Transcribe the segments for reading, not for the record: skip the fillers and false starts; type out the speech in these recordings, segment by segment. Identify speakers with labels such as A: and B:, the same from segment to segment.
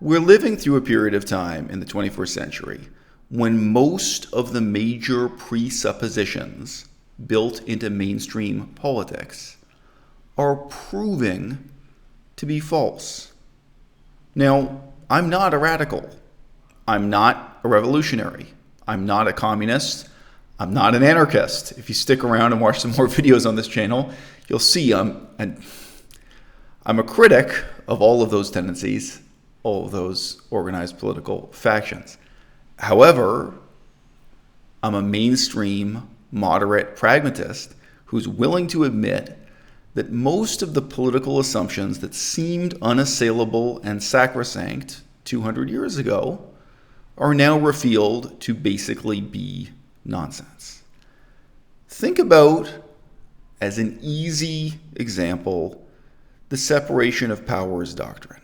A: We're living through a period of time in the 21st century when most of the major presuppositions built into mainstream politics are proving to be false. Now, I'm not a radical. I'm not a revolutionary. I'm not a communist. I'm not an anarchist. If you stick around and watch some more videos on this channel, you'll see I'm a critic of all of those tendencies, all of those organized political factions. However, I'm a mainstream, moderate pragmatist who's willing to admit that most of the political assumptions that seemed unassailable and sacrosanct 200 years ago are now revealed to basically be nonsense. Think about, as an easy example, the separation of powers doctrine.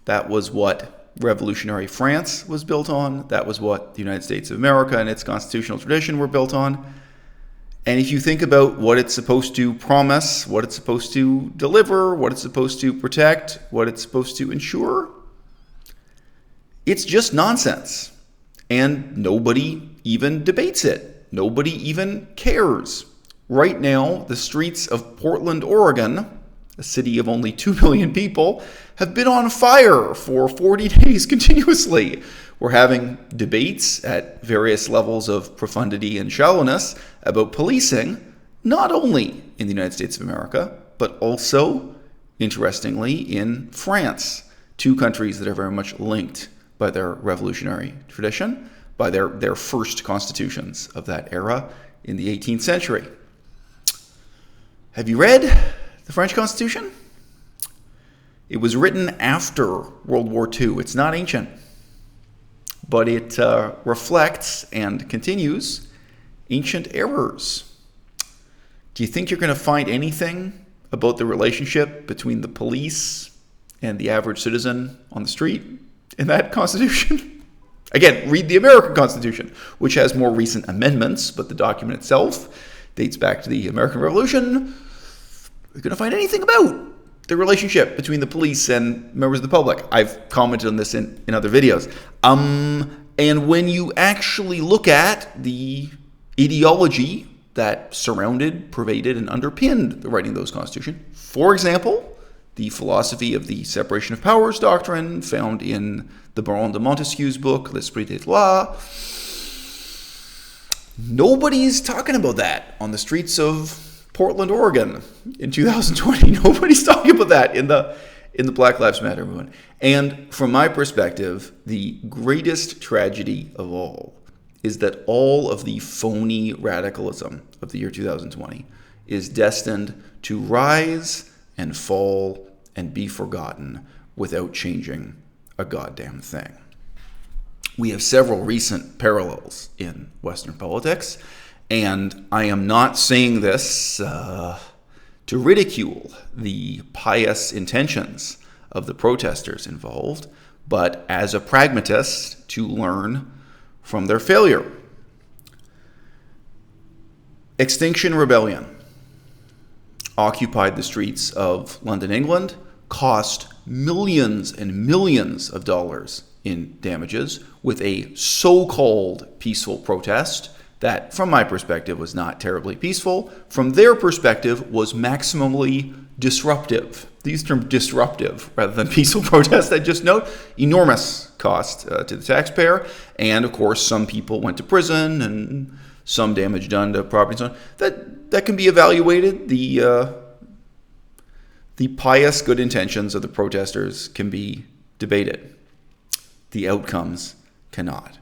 A: That was what revolutionary France was built on. That was what the United States of America and its constitutional tradition were built on. And if you think about what it's supposed to promise, what it's supposed to deliver, what it's supposed to protect, what it's supposed to ensure, it's just nonsense. And nobody even debates it. Nobody even cares. Right now, the streets of Portland, Oregon, a city of only 2 million people, have been on fire for 40 days continuously. We're having debates at various levels of profundity and shallowness about policing, not only in the United States of America, but also, interestingly, in France, two countries that are very much linked by their revolutionary tradition, by their first constitutions of that era in the 18th century. Have you read the French Constitution? It was written after World War II. It's not ancient, but it reflects and continues ancient errors. Do you think you're going to find anything about the relationship between the police and the average citizen on the street in that Constitution? Again, read the American Constitution, which has more recent amendments, but the document itself dates back to the American Revolution. You're going to find anything about the relationship between the police and members of the public. I've commented on this in other videos. And when you actually look at the ideology that surrounded, pervaded, and underpinned the writing of those constitutions, for example, the philosophy of the separation of powers doctrine found in the Baron de Montesquieu's book, L'Esprit des Lois, nobody's talking about that on the streets of Portland, Oregon in 2020. Nobody's talking about that in the Black Lives Matter movement. And from my perspective, the greatest tragedy of all is that all of the phony radicalism of the year 2020 is destined to rise and fall and be forgotten without changing a goddamn thing. We have several recent parallels in Western politics, and I am not saying this to ridicule the pious intentions of the protesters involved, but as a pragmatist to learn from their failure. Extinction Rebellion occupied the streets of London, England, cost millions and millions of dollars in damages with a so-called peaceful protest that, from my perspective, was not terribly peaceful. From their perspective, was maximally disruptive. They use the term disruptive rather than peaceful protest. I just note enormous cost to the taxpayer. And, of course, some people went to prison and some damage done to property and so on. That can be evaluated. The pious good intentions of the protesters can be debated. The outcomes cannot.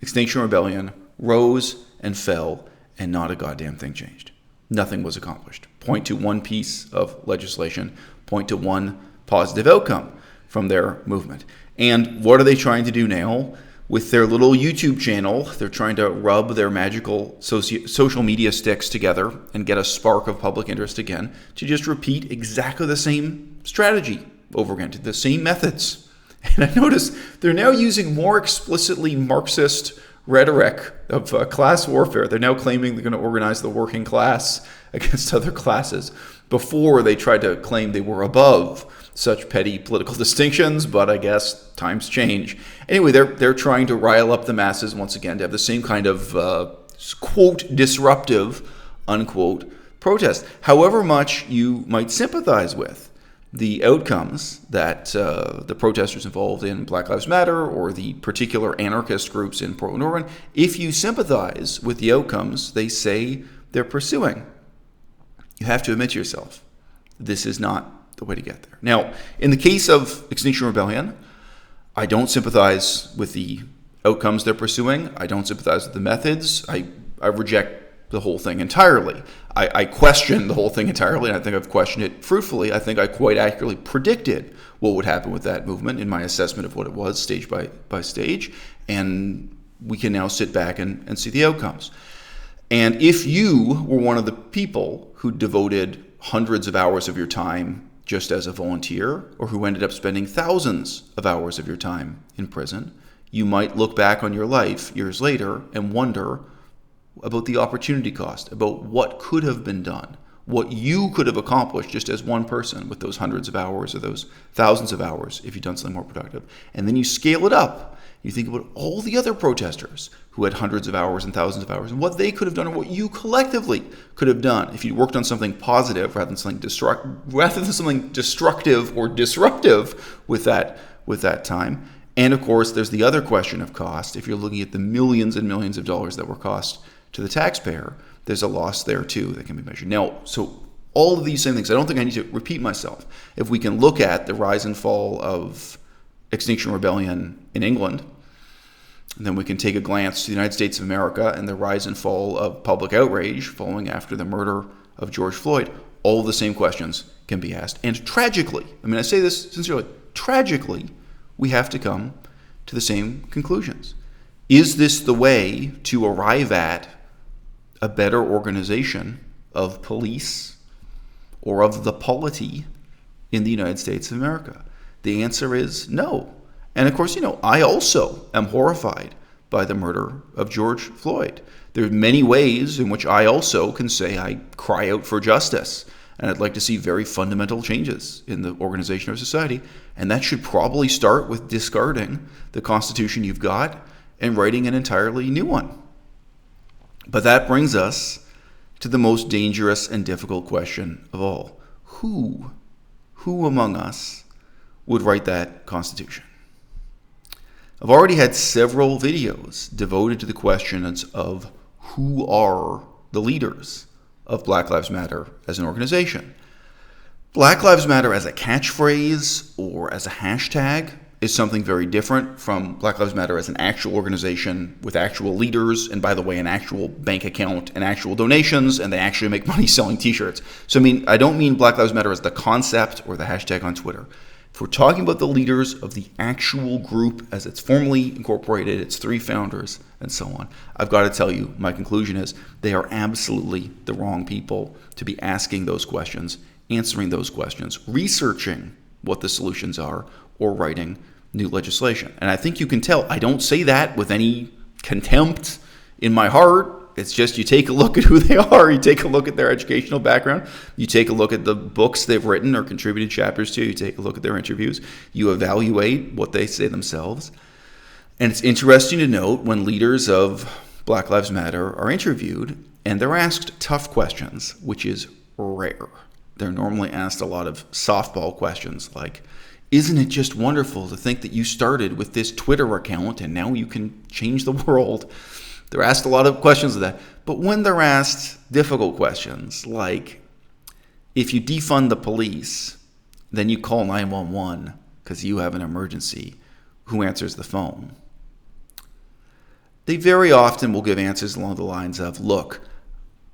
A: Extinction Rebellion rose and fell, and not a goddamn thing changed. Nothing was accomplished. Point to one piece of legislation, point to one positive outcome from their movement. And what are they trying to do now? With their little YouTube channel, they're trying to rub their magical social media sticks together and get a spark of public interest again to just repeat exactly the same strategy over again, to the same methods. And I notice they're now using more explicitly Marxist rhetoric of class warfare. They're now claiming they're going to organize the working class against other classes. Before, they tried to claim they were above such petty political distinctions, but I guess times change. Anyway, they're trying to rile up the masses once again to have the same kind of quote disruptive unquote protest. However much you might sympathize with the outcomes that the protesters involved in Black Lives Matter or the particular anarchist groups in Portland, Oregon, if you sympathize with the outcomes they say they're pursuing, you have to admit to yourself, this is not the way to get there. Now, in the case of Extinction Rebellion, I don't sympathize with the outcomes they're pursuing. I don't sympathize with the methods. I reject the whole thing entirely. I question the whole thing entirely, and I think I've questioned it fruitfully. I think I quite accurately predicted what would happen with that movement in my assessment of what it was, stage by stage, and we can now sit back and see the outcomes. And if you were one of the people who devoted hundreds of hours of your time just as a volunteer, or who ended up spending thousands of hours of your time in prison, you might look back on your life years later and wonder about the opportunity cost, about what could have been done, what you could have accomplished just as one person with those hundreds of hours or those thousands of hours if you'd done something more productive. And then you scale it up. You think about all the other protesters who had hundreds of hours and thousands of hours and what they could have done or what you collectively could have done if you'd worked on something positive rather than something destructive or disruptive with that time. And of course, there's the other question of cost. If you're looking at the millions and millions of dollars that were cost to the taxpayer, there's a loss there too that can be measured. Now, so all of these same things, I don't think I need to repeat myself. If we can look at the rise and fall of Extinction Rebellion in England, and then we can take a glance to the United States of America and the rise and fall of public outrage following after the murder of George Floyd, all of the same questions can be asked. And tragically, I mean, I say this sincerely, tragically, we have to come to the same conclusions. Is this the way to arrive at a better organization of police or of the polity in the United States of America? The answer is no. And of course, I also am horrified by the murder of George Floyd. There are many ways in which I also can say I cry out for justice. And I'd like to see very fundamental changes in the organization of society. And that should probably start with discarding the Constitution you've got and writing an entirely new one. But that brings us to the most dangerous and difficult question of all. Who among us would write that Constitution? I've already had several videos devoted to the questions of who are the leaders of Black Lives Matter as an organization. Black Lives Matter as a catchphrase or as a hashtag is something very different from Black Lives Matter as an actual organization with actual leaders, and by the way, an actual bank account and actual donations, and they actually make money selling t-shirts. So I don't mean Black Lives Matter as the concept or the hashtag on Twitter. If we're talking about the leaders of the actual group as it's formally incorporated, its three founders, and so on, I've got to tell you, my conclusion is they are absolutely the wrong people to be asking those questions, answering those questions, researching what the solutions are, or writing new legislation. And I think you can tell I don't say that with any contempt in my heart. It's just you take a look at who they are, you take a look at their educational background, you take a look at the books they've written or contributed chapters to, you take a look at their interviews, you evaluate what they say themselves. And it's interesting to note when leaders of Black Lives Matter are interviewed and they're asked tough questions, which is rare. They're normally asked a lot of softball questions like, isn't it just wonderful to think that you started with this Twitter account and now you can change the world? They're asked a lot of questions of that. But when they're asked difficult questions like, if you defund the police, then you call 911 because you have an emergency, who answers the phone? They very often will give answers along the lines of, look,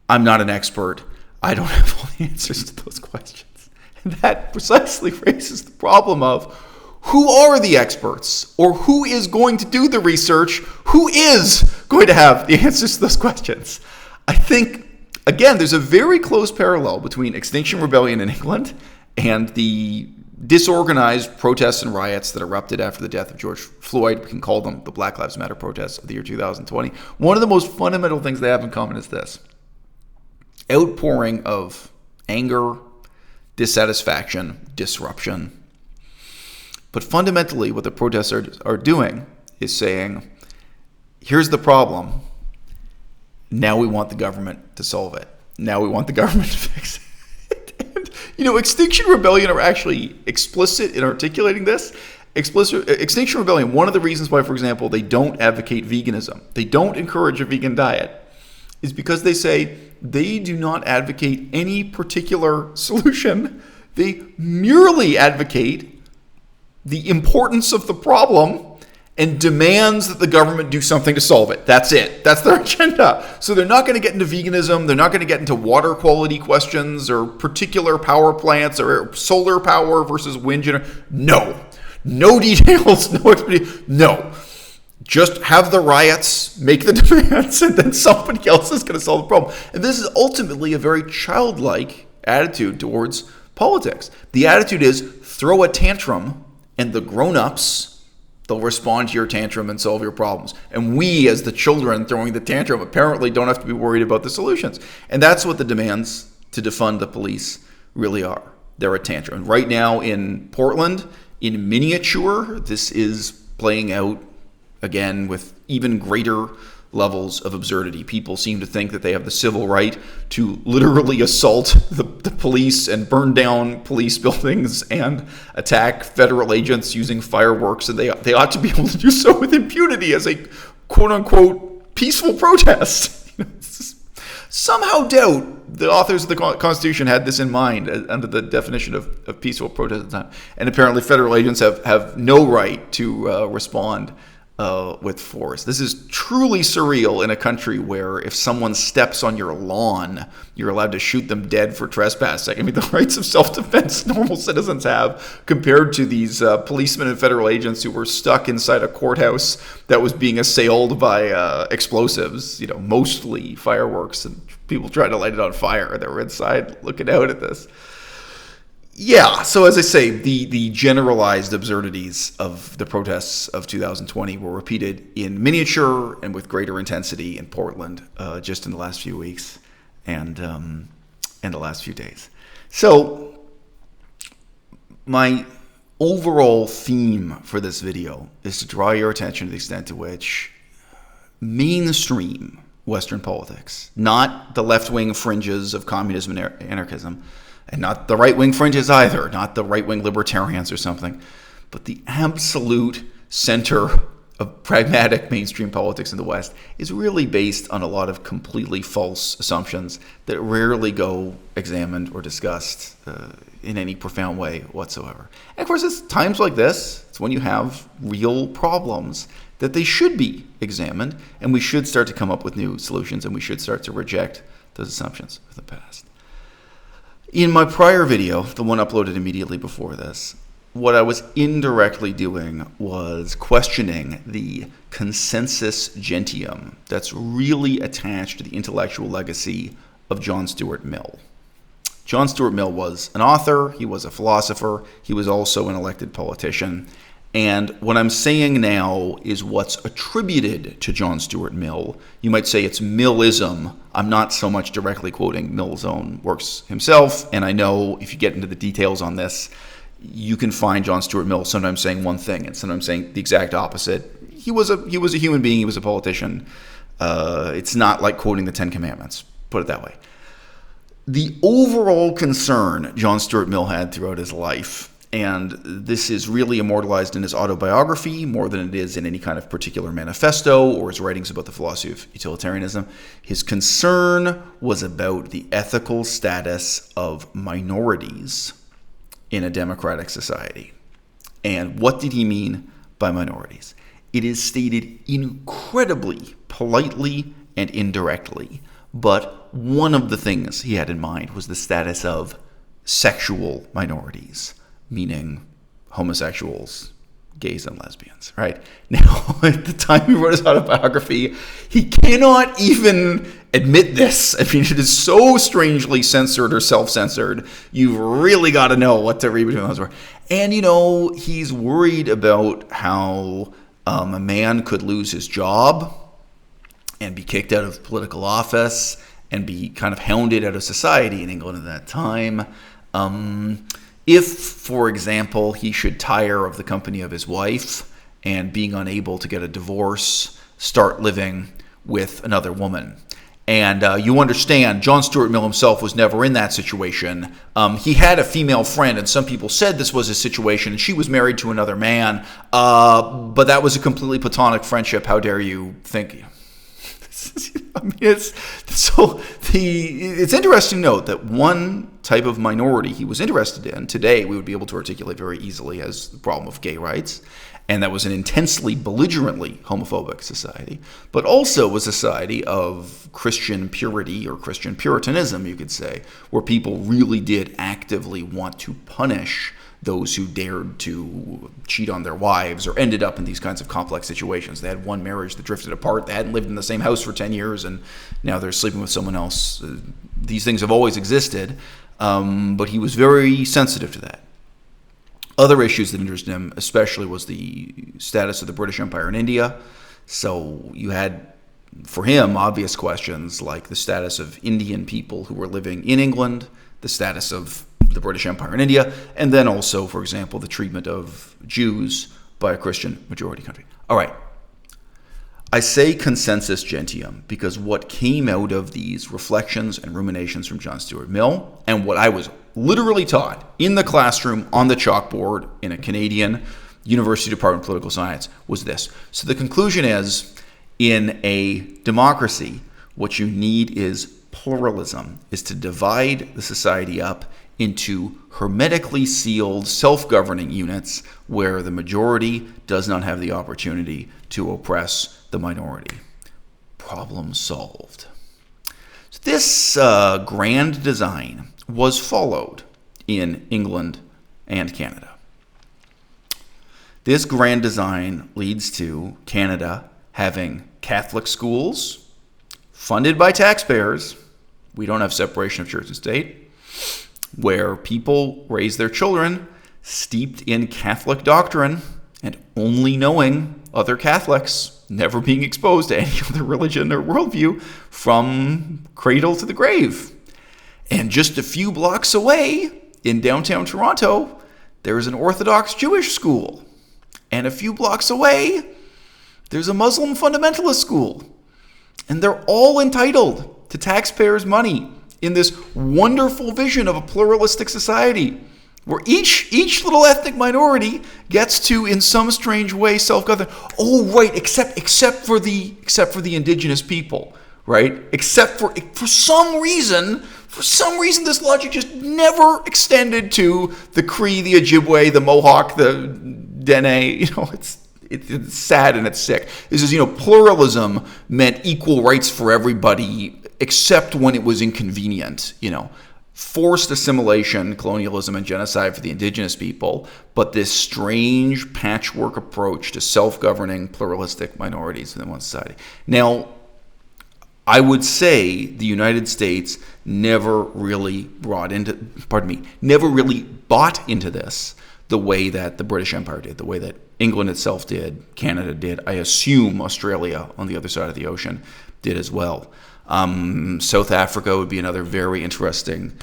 A: I'm not an expert. I don't have all the answers to those questions. And that precisely raises the problem of, who are the experts, or who is going to do the research? Who is going to have the answers to those questions? I think, again, there's a very close parallel between Extinction Rebellion in England and the disorganized protests and riots that erupted after the death of George Floyd. We can call them the Black Lives Matter protests of the year 2020. One of the most fundamental things they have in common is this: outpouring of anger, dissatisfaction, disruption, But fundamentally, what the protesters are doing is saying, here's the problem. Now we want the government to solve it. Now we want the government to fix it. And, Extinction Rebellion are actually explicit in articulating this. Extinction Rebellion, one of the reasons why, for example, they don't advocate veganism, they don't encourage a vegan diet, is because they say they do not advocate any particular solution. They merely advocate the importance of the problem and demands that the government do something to solve it. That's it. That's their agenda. So they're not going to get into veganism. They're not going to get into water quality questions or particular power plants or solar power versus wind generation. No details, no explanation. No. Just have the riots, make the demands, and then somebody else is going to solve the problem. And this is ultimately a very childlike attitude towards politics. The attitude is throw a tantrum and the grown-ups, they'll respond to your tantrum and solve your problems. And we, as the children throwing the tantrum, apparently don't have to be worried about the solutions. And that's what the demands to defund the police really are. They're a tantrum. And right now in Portland, in miniature, this is playing out again with even greater levels of absurdity. People seem to think that they have the civil right to literally assault the police and burn down police buildings and attack federal agents using fireworks, and they ought to be able to do so with impunity as a quote-unquote peaceful protest. Somehow doubt the authors of the Constitution had this in mind under the definition of peaceful protest at the time. And apparently federal agents have no right to respond with force. This is truly surreal in a country where if someone steps on your lawn, you're allowed to shoot them dead for trespassing. I mean, the rights of self-defense normal citizens have compared to these policemen and federal agents who were stuck inside a courthouse that was being assailed by explosives, mostly fireworks, and people tried to light it on fire. They were inside looking out at this. Yeah, so as I say, the generalized absurdities of the protests of 2020 were repeated in miniature and with greater intensity in Portland just in the last few weeks and the last few days. So my overall theme for this video is to draw your attention to the extent to which mainstream Western politics, not the left-wing fringes of communism and anarchism, and not the right-wing fringes either, not the right-wing libertarians or something, but the absolute center of pragmatic mainstream politics in the West is really based on a lot of completely false assumptions that rarely go examined or discussed in any profound way whatsoever. And of course, it's times like this, it's when you have real problems that they should be examined, and we should start to come up with new solutions, and we should start to reject those assumptions of the past. In my prior video, the one uploaded immediately before this, what I was indirectly doing was questioning the consensus gentium that's really attached to the intellectual legacy of John Stuart Mill. John Stuart Mill was an author, he was a philosopher, he was also an elected politician. And what I'm saying now is what's attributed to John Stuart Mill. You might say it's Millism. I'm not so much directly quoting Mill's own works himself, and I know if you get into the details on this, you can find John Stuart Mill sometimes saying one thing and sometimes saying the exact opposite. He was a human being, he was a politician. It's not like quoting the Ten Commandments, put it that way. The overall concern John Stuart Mill had throughout his life, and this is really immortalized in his autobiography more than it is in any kind of particular manifesto or his writings about the philosophy of utilitarianism. His concern was about the ethical status of minorities in a democratic society. And what did he mean by minorities? It is stated incredibly politely and indirectly, but one of the things he had in mind was the status of sexual minorities, meaning homosexuals, gays, and lesbians, right? Now, at the time he wrote his autobiography, he cannot even admit this. I mean, it is so strangely censored or self-censored. You've really got to know what to read between those words. And, he's worried about how a man could lose his job and be kicked out of political office and be kind of hounded out of society in England at that time. If, for example, he should tire of the company of his wife and being unable to get a divorce, start living with another woman. And you understand, John Stuart Mill himself was never in that situation. He had a female friend, and some people said this was his situation, and she was married to another man. But that was a completely platonic friendship. How dare you think? I mean, it's interesting to note that one type of minority he was interested in, today we would be able to articulate very easily as the problem of gay rights, and that was an intensely, belligerently homophobic society, but also a society of Christian purity or Christian Puritanism, you could say, where people really did actively want to punish those who dared to cheat on their wives or ended up in these kinds of complex situations. They had one marriage that drifted apart. They hadn't lived in the same house for 10 years, and now they're sleeping with someone else. These things have always existed, but he was very sensitive to that. Other issues that interested him especially was the status of the British Empire in India. So you had, for him, obvious questions like the status of Indian people who were living in England, the status of the British Empire in India, and then also, for example, the treatment of Jews by a Christian majority country. All right. I say consensus gentium because what came out of these reflections and ruminations from John Stuart Mill, and what I was literally taught in the classroom on the chalkboard in a Canadian University Department of Political Science, was this. So the conclusion is, in a democracy, what you need is pluralism, is to divide the society up into hermetically sealed self-governing units where the majority does not have the opportunity to oppress the minority. Problem solved. So this grand design was followed in England and Canada. This grand design leads to Canada having Catholic schools funded by taxpayers. We don't have separation of church and state, where people raise their children steeped in Catholic doctrine and only knowing other Catholics, never being exposed to any other religion or worldview from cradle to the grave. And just a few blocks away in downtown Toronto, there's an Orthodox Jewish school. And a few blocks away, there's a Muslim fundamentalist school. And they're all entitled to taxpayers' money in this wonderful vision of a pluralistic society where each little ethnic minority gets to, in some strange way, self-govern. Oh, right, except for the Indigenous people, right? Except for some reason, this logic just never extended to the Cree, the Ojibwe, the Mohawk, the Dene. It's sad and it's sick. This is, pluralism meant equal rights for everybody, except when it was inconvenient, forced assimilation, colonialism, and genocide for the Indigenous people, but this strange patchwork approach to self-governing pluralistic minorities within one society. Now, I would say the United States never really bought into this the way that the British Empire did, the way that England itself did, Canada did. I assume Australia on the other side of the ocean did as well. South Africa would be another very interesting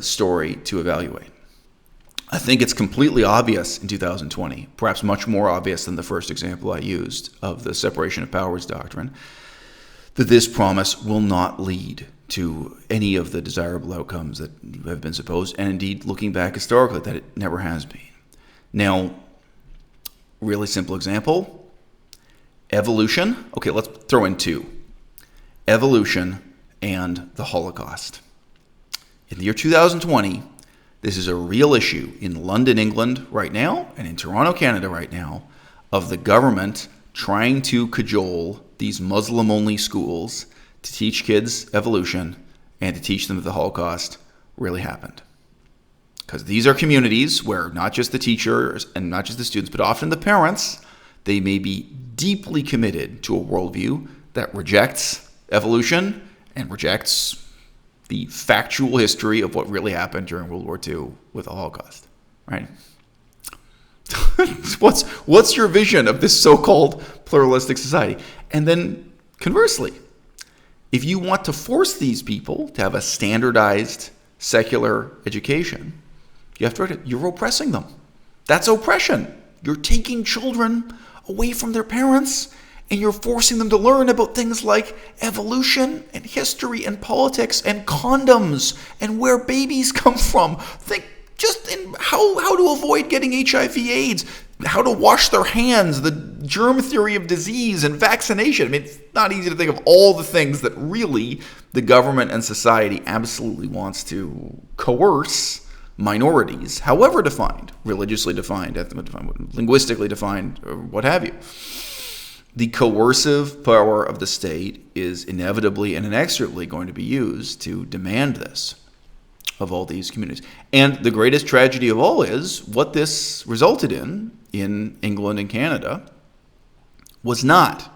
A: story to evaluate. I think it's completely obvious in 2020, perhaps much more obvious than the first example I used of the separation of powers doctrine, that this promise will not lead to any of the desirable outcomes that have been supposed, and indeed, looking back historically, that it never has been. Now, really simple example, evolution. Okay, let's throw in two. Evolution and the Holocaust. In the year 2020, this is a real issue in London, England right now, and in Toronto, Canada right now, of the government trying to cajole these Muslim-only schools to teach kids evolution and to teach them that the Holocaust really happened. Because these are communities where not just the teachers and not just the students, but often the parents, they may be deeply committed to a worldview that rejects evolution and rejects the factual history of what really happened during World War II with the Holocaust, right? What's your vision of this so-called pluralistic society? And then conversely, if you want to force these people to have a standardized secular education, You have to write it. You're oppressing them. That's oppression. You're taking children away from their parents, and you're forcing them to learn about things like evolution and history and politics and condoms and where babies come from. Think just in how to avoid getting HIV/AIDS, how to wash their hands, the germ theory of disease and vaccination. I mean, it's not easy to think of all the things that really the government and society absolutely wants to coerce minorities, however defined, religiously defined, ethnically defined, linguistically defined, or what have you. The coercive power of the state is inevitably and inexorably going to be used to demand this of all these communities. And the greatest tragedy of all is what this resulted in England and Canada was not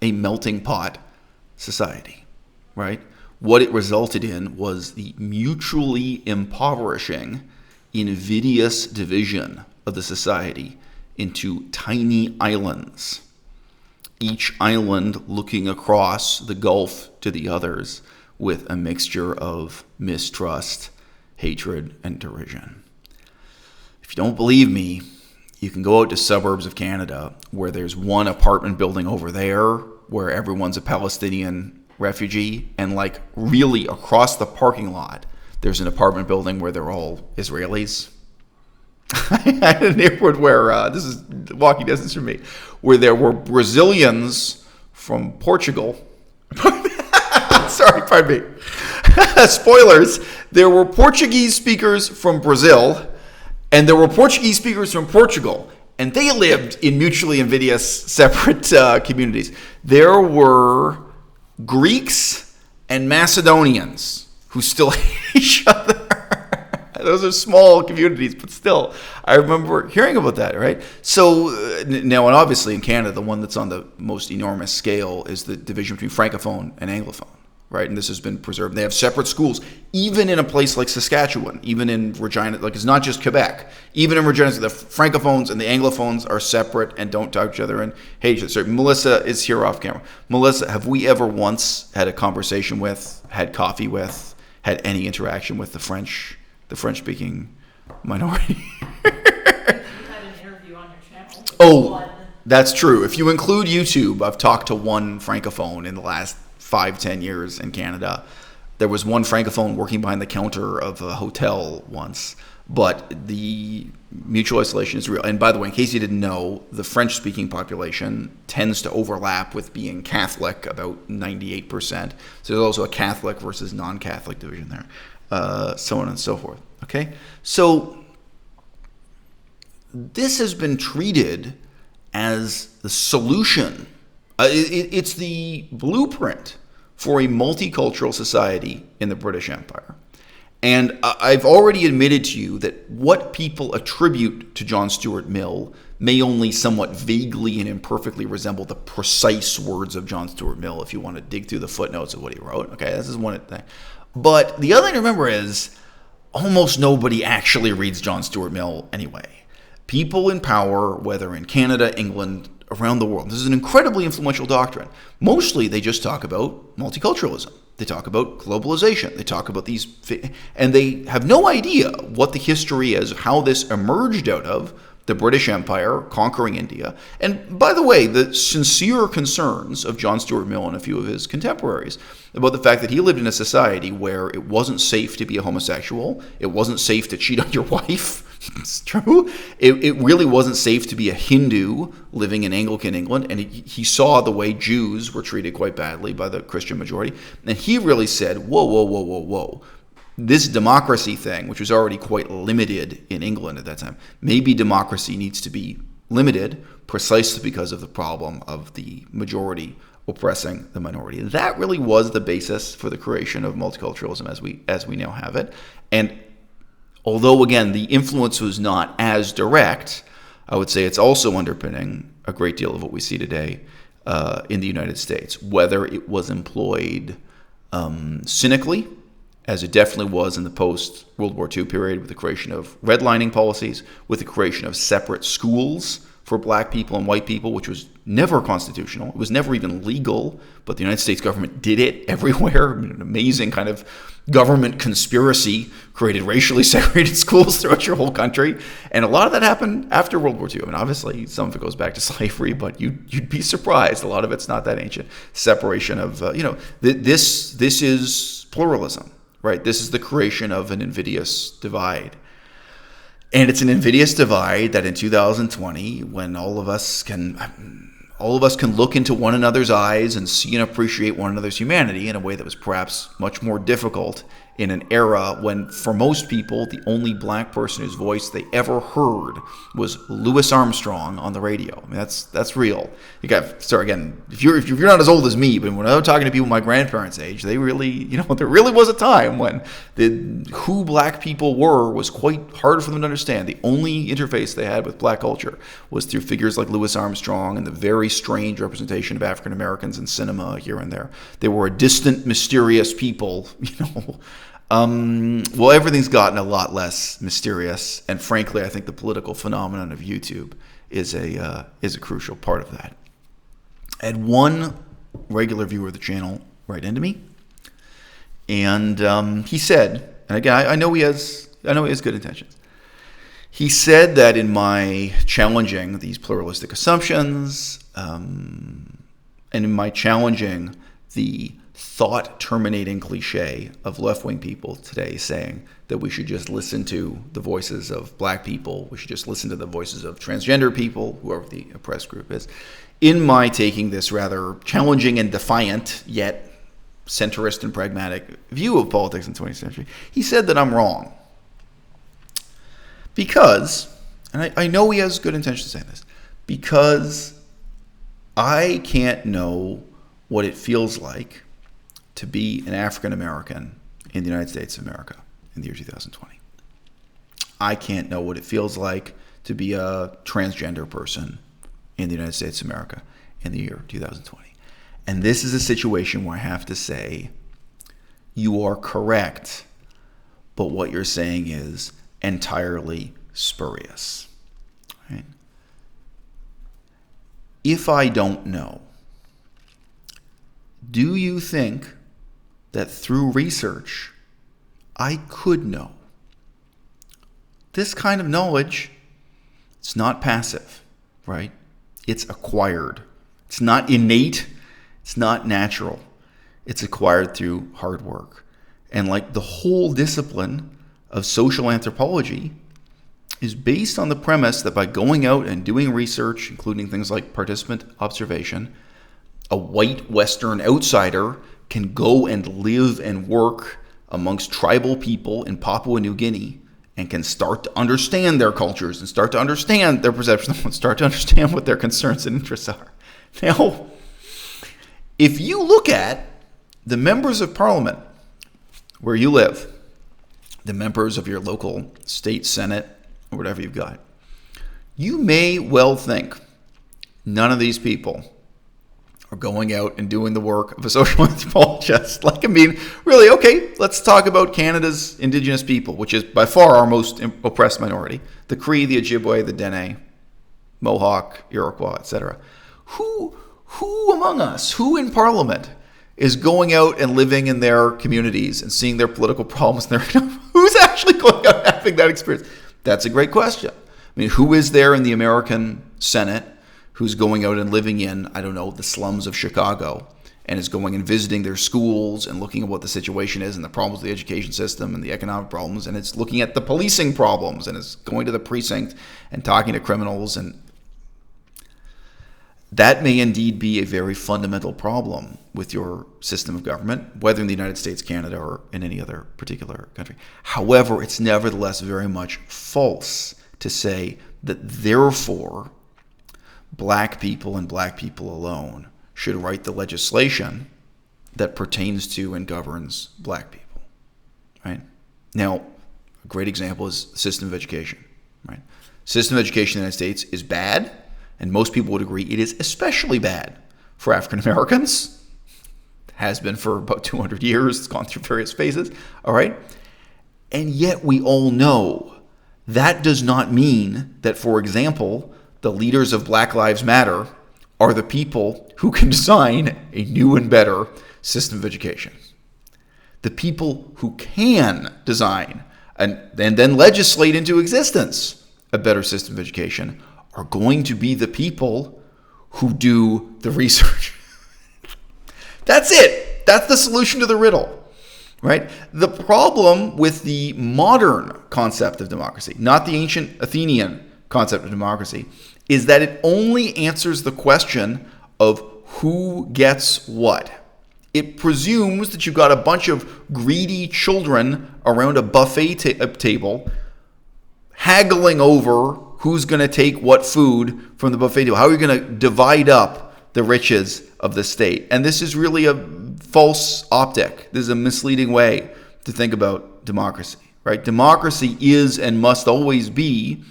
A: a melting pot society, right? What it resulted in was the mutually impoverishing, invidious division of the society into tiny islands, each island looking across the gulf to the others with a mixture of mistrust, hatred, and derision. If you don't believe me, you can go out to suburbs of Canada where there's one apartment building over there where everyone's a Palestinian refugee, and like really across the parking lot, there's an apartment building where they're all Israelis. I had a neighborhood where, this is walking distance from me, where there were Brazilians from Portugal. Sorry, pardon me. Spoilers. There were Portuguese speakers from Brazil, and there were Portuguese speakers from Portugal, and they lived in mutually invidious separate communities. There were Greeks and Macedonians who still hate each other. Those are small communities, but still, I remember hearing about that, right? So now, and obviously in Canada, the one that's on the most enormous scale is the division between Francophone and Anglophone, right? And this has been preserved. They have separate schools, even in a place like Saskatchewan, even in Regina, like it's not just Quebec. Even in Regina, the Francophones and the Anglophones are separate and don't talk to each other and hate each other. Sorry, Melissa is here off camera. Melissa, have we ever once had a conversation with, had coffee with, had any interaction with the French-speaking minority?
B: You had an interview on your channel.
A: Oh, that's true. If you include YouTube, I've talked to one Francophone in the last 5-10 years in Canada. There was one Francophone working behind the counter of a hotel once, but the mutual isolation is real. And by the way, in case you didn't know, the French-speaking population tends to overlap with being Catholic, about 98%. So there's also a Catholic versus non-Catholic division there. So on and so forth. Okay? So this has been treated as the solution. It's the blueprint for a multicultural society in the British Empire. And I've already admitted to you that what people attribute to John Stuart Mill may only somewhat vaguely and imperfectly resemble the precise words of John Stuart Mill if you want to dig through the footnotes of what he wrote. Okay, this is one thing. But the other thing to remember is almost nobody actually reads John Stuart Mill anyway. People in power, whether in Canada, England, around the world, this is an incredibly influential doctrine. Mostly they just talk about multiculturalism. They talk about globalization. They talk about these, and they have no idea what the history is, how this emerged out of the British Empire conquering India. And by the way, the sincere concerns of John Stuart Mill and a few of his contemporaries about the fact that he lived in a society where it wasn't safe to be a homosexual, it wasn't safe to cheat on your wife. It's true. It really wasn't safe to be a Hindu living in Anglican England, and he saw the way Jews were treated quite badly by the Christian majority, and he really said, whoa. This democracy thing, which was already quite limited in England at that time, maybe democracy needs to be limited precisely because of the problem of the majority oppressing the minority. That really was the basis for the creation of multiculturalism as we now have it. And although, again, the influence was not as direct, I would say it's also underpinning a great deal of what we see today in the United States, whether it was employed cynically, as it definitely was in the post-World War II period with the creation of redlining policies, with the creation of separate schools for black people and white people, which was never constitutional. It was never even legal, but the United States government did it everywhere. I mean, an amazing kind of government conspiracy created racially segregated schools throughout your whole country. And a lot of that happened after World War II. I mean, obviously, some of it goes back to slavery, but you'd be surprised. A lot of it's not that ancient. Separation of, this is pluralism, right? This is the creation of an invidious divide. And it's an invidious divide that in 2020, when all of us can look into one another's eyes and see and appreciate one another's humanity in a way that was perhaps much more difficult in an era when, for most people, the only black person whose voice they ever heard was Louis Armstrong on the radio. I mean, that's real. You got, sorry again, if you're not as old as me, but when I was talking to people my grandparents' age, they really, there really was a time when who black people were was quite hard for them to understand. The only interface they had with black culture was through figures like Louis Armstrong and the very strange representation of African Americans in cinema here and there. They were a distant, mysterious people, Well, everything's gotten a lot less mysterious, and frankly, I think the political phenomenon of YouTube is a crucial part of that. I had one regular viewer of the channel write into me, and he said, and again, I know he has good intentions. He said that in my challenging these pluralistic assumptions, and in my challenging the thought-terminating cliche of left-wing people today saying that we should just listen to the voices of black people, we should just listen to the voices of transgender people, whoever the oppressed group is. In my taking this rather challenging and defiant, yet centrist and pragmatic view of politics in the 20th century, he said that I'm wrong. Because, and I know he has good intention saying this, because I can't know what it feels like to be an African American in the United States of America in the year 2020. I can't know what it feels like to be a transgender person in the United States of America in the year 2020. And this is a situation where I have to say, you are correct, but what you're saying is entirely spurious. Right? If I don't know, do you think that through research, I could know? This kind of knowledge, it's not passive, right? It's acquired. It's not innate. It's not natural. It's acquired through hard work. And like the whole discipline of social anthropology is based on the premise that by going out and doing research, including things like participant observation, a white Western outsider can go and live and work amongst tribal people in Papua New Guinea and can start to understand their cultures and start to understand their perceptions and start to understand what their concerns and interests are. Now, if you look at the members of parliament where you live, the members of your local state senate or whatever you've got, you may well think none of these people are going out and doing the work of a social anthropologist. Really, okay, let's talk about Canada's Indigenous people, which is by far our most oppressed minority. The Cree, the Ojibwe, the Dene, Mohawk, Iroquois, etc. Who among us, who in Parliament is going out and living in their communities and seeing their political problems? Who's actually going out and having that experience? That's a great question. I mean, who is there in the American Senate who's going out and living in, the slums of Chicago and is going and visiting their schools and looking at what the situation is and the problems of the education system and the economic problems, and it's looking at the policing problems and it's going to the precinct and talking to criminals? And that may indeed be a very fundamental problem with your system of government, whether in the United States, Canada, or in any other particular country. However, it's nevertheless very much false to say that therefore black people and black people alone should write the legislation that pertains to and governs black people, right? Now, a great example is the system of education, right? System of education in the United States is bad, and most people would agree it is especially bad for African Americans. It has been for about 200 years. It's gone through various phases, all right? And yet we all know that does not mean that, for example, the leaders of Black Lives Matter are the people who can design a new and better system of education. The people who can design and then legislate into existence a better system of education are going to be the people who do the research. That's it. That's the solution to the riddle. Right? The problem with the modern concept of democracy, not the ancient Athenian concept of democracy, is that it only answers the question of who gets what. It presumes that you've got a bunch of greedy children around a buffet table haggling over who's going to take what food from the buffet table. How are you going to divide up the riches of the state? And this is really a false optic. This is a misleading way to think about democracy, right? Democracy is and must always be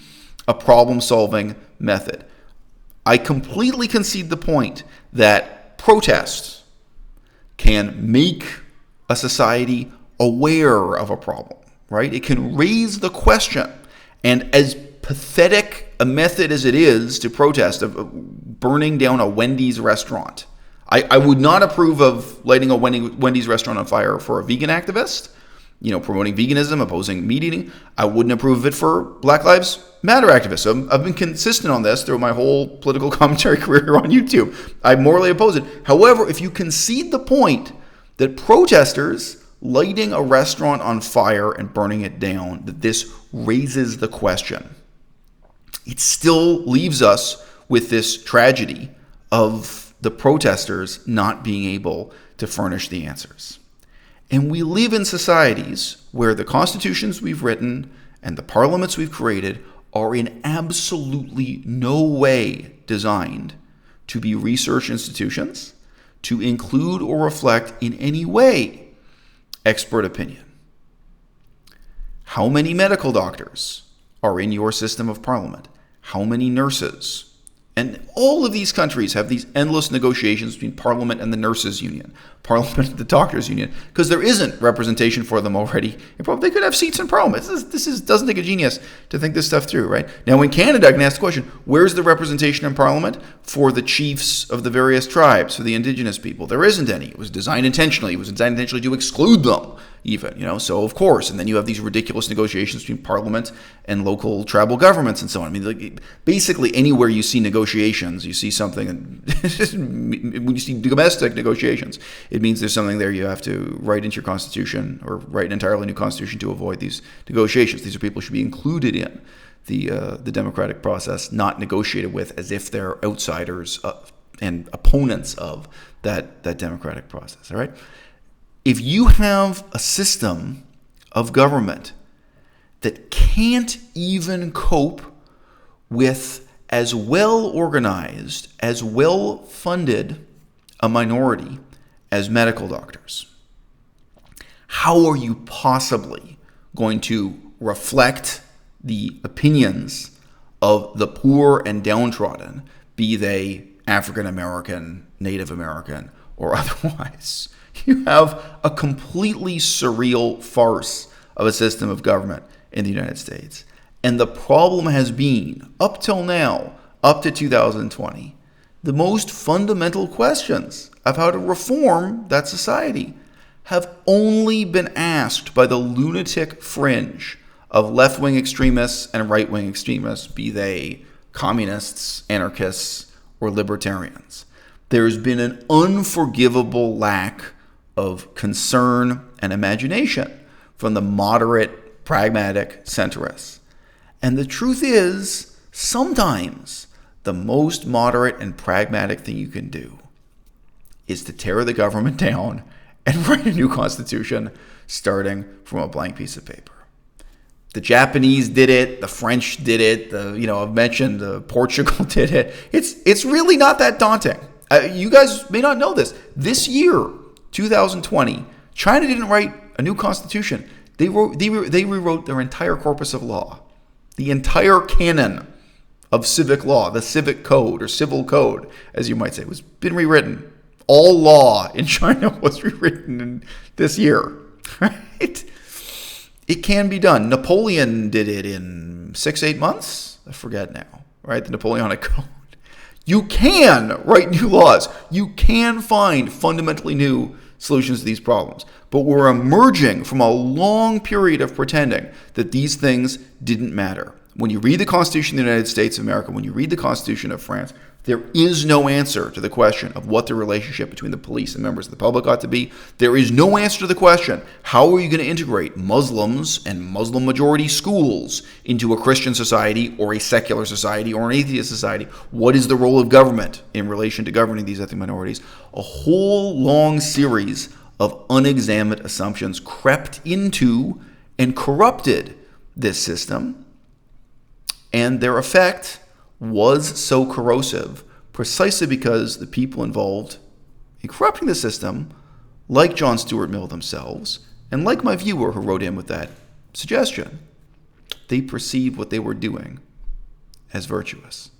A: a problem-solving method. I completely concede the point that protest can make a society aware of a problem, right? It can raise the question. And as pathetic a method as it is to protest, of burning down a Wendy's restaurant, I would not approve of lighting a Wendy's restaurant on fire for a vegan activist, promoting veganism, opposing meat eating. I wouldn't approve of it for Black Lives Matter activists. So I've been consistent on this through my whole political commentary career on YouTube. I morally oppose it. However, if you concede the point that protesters lighting a restaurant on fire and burning it down, that this raises the question, it still leaves us with this tragedy of the protesters not being able to furnish the answers. And we live in societies where the constitutions we've written and the parliaments we've created are in absolutely no way designed to be research institutions, to include or reflect in any way expert opinion. How many medical doctors are in your system of parliament? How many nurses? And all of these countries have these endless negotiations between Parliament and the nurses' union, Parliament and the doctors' union, because there isn't representation for them already. They could have seats in Parliament. This doesn't take a genius to think this stuff through, right? Now, in Canada, I can ask the question, where's the representation in Parliament for the chiefs of the various tribes, for the Indigenous people? There isn't any. It was designed intentionally. It was designed intentionally to exclude them, even, so of course. And then you have these ridiculous negotiations between Parliament and local tribal governments and so on. Basically anywhere you see negotiations, you see something, when you see domestic negotiations, it means there's something there you have to write into your constitution or write an entirely new constitution to avoid these negotiations. These are people who should be included in the democratic process, not negotiated with as if they're outsiders and opponents of that democratic process, all right? If you have a system of government that can't even cope with as well organized, as well funded a minority as medical doctors, how are you possibly going to reflect the opinions of the poor and downtrodden, be they African American, Native American, or otherwise? You have a completely surreal farce of a system of government in the United States. And the problem has been, up till now, up to 2020, the most fundamental questions of how to reform that society have only been asked by the lunatic fringe of left-wing extremists and right-wing extremists, be they communists, anarchists, or libertarians. There's been an unforgivable lack of concern and imagination from the moderate, pragmatic centrists. And the truth is, sometimes the most moderate and pragmatic thing you can do is to tear the government down and write a new constitution starting from a blank piece of paper. The Japanese did it, the French did it, I've mentioned Portugal did it. It's really not that daunting. You guys may not know this. This year, 2020, China didn't write a new constitution. They rewrote their entire corpus of law, the entire canon of civic law, the civic code or civil code, as you might say, was been rewritten. All law in China was rewritten in this year, right? It can be done. Napoleon did it in 6-8 months. I forget now, right? The Napoleonic Code. You can write new laws. You can find fundamentally new solutions to these problems. But we're emerging from a long period of pretending that these things didn't matter. When you read the Constitution of the United States of America, when you read the Constitution of France, there is no answer to the question of what the relationship between the police and members of the public ought to be. There is no answer to the question, how are you going to integrate Muslims and Muslim-majority schools into a Christian society or a secular society or an atheist society? What is the role of government in relation to governing these ethnic minorities? A whole long series of unexamined assumptions crept into and corrupted this system, and their effect was so corrosive precisely because the people involved in corrupting the system, like John Stuart Mill themselves, and like my viewer who wrote in with that suggestion, they perceived what they were doing as virtuous.